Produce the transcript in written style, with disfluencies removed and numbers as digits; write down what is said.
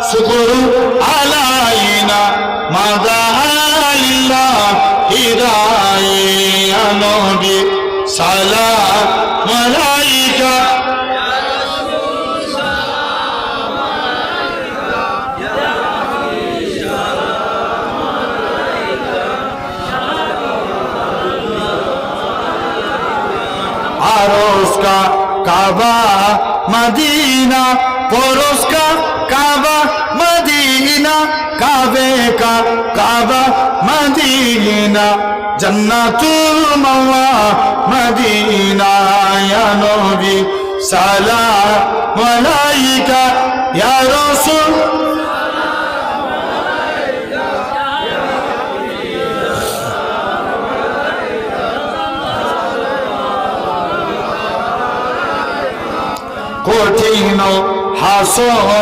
শুকরু আলাইনা মাদালিল্লাহ হিদায়া নবী সালাম আলাইকা आरोस का काबा मदीना परोस का काबा मदीना काबे का काबा मदीना जन्नतुल मवा मदीना या नबी सलाम अलैका या रसूल কঠিন হাসর